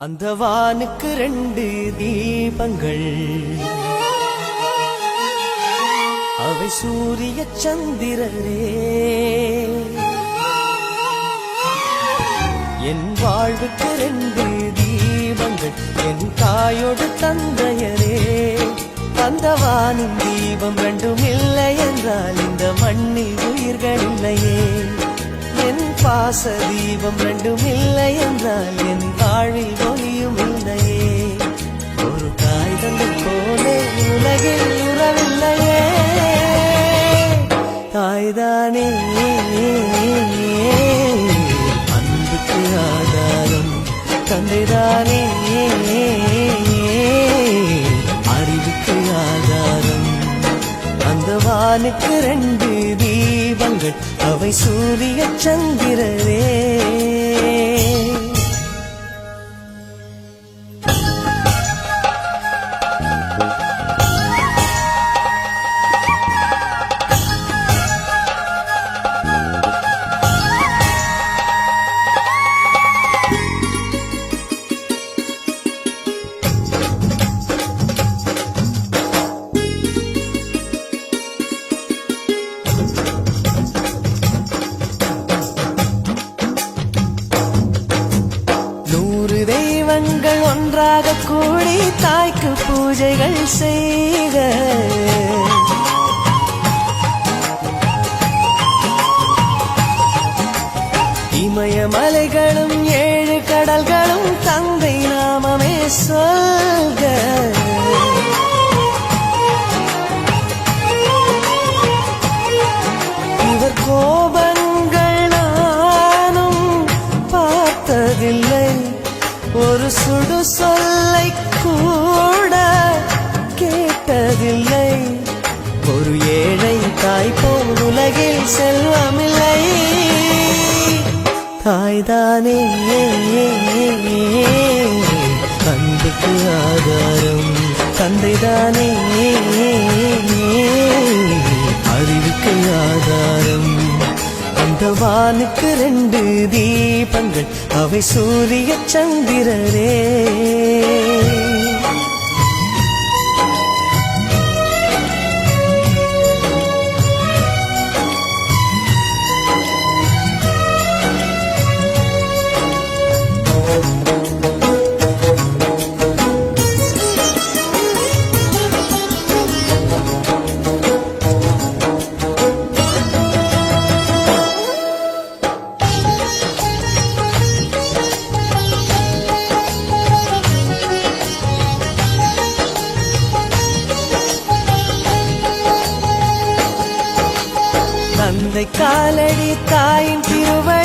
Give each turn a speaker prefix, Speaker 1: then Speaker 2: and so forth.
Speaker 1: அந்த வானுக்கு 2 தீபங்கள், அவை சூரிய சந்திரரே. என் வாழ்வுக்கு 2 தீபங்கள், என் தாயோடு தந்தையரே. அந்த வானின் தீபம் 2 இல்லை என்றால் இந்த மண்ணில் உயிர்கள் இல்லையே. என் பாச தீபம் 2 இல்லை என்றால் என் வாழ்வில் ஒளியும் இல்லையே. ஒரு தாய் தந்தை போலே உலகில் உறவில்லையே. தாய்தானே அன்புக்கு ஆதாரம், தந்தைதானே அறிவுக்கு ஆதாரம். அந்த வானுக்கு 2 தீபங்கள், அவை சூரிய சந்திரரே. தெய்வங்கள் ஒன்றாக கூடி தாய்க்கு பூஜைகள் செய்க. இமயமலைகளும் 7 கடல்களும் தந்தை நாமமே சொல்க. இவர் கோபங்கள் நானும் பார்த்ததில்லை, ஒரு சுடு சொல்லை கூட கேட்டதில்லை. ஒரு ஏழை தாய் போல் உலகில் செல்வமில்லை. தாய்தானே அன்புக்கு ஆதாரம், தந்தைதானே அறிவுக்கு ஆதாரம். அந்த வானுக்கு 2 தீபங்கள், அவை சூரிய சந்திரரே. தந்தை காலடி தாயின் திருவடி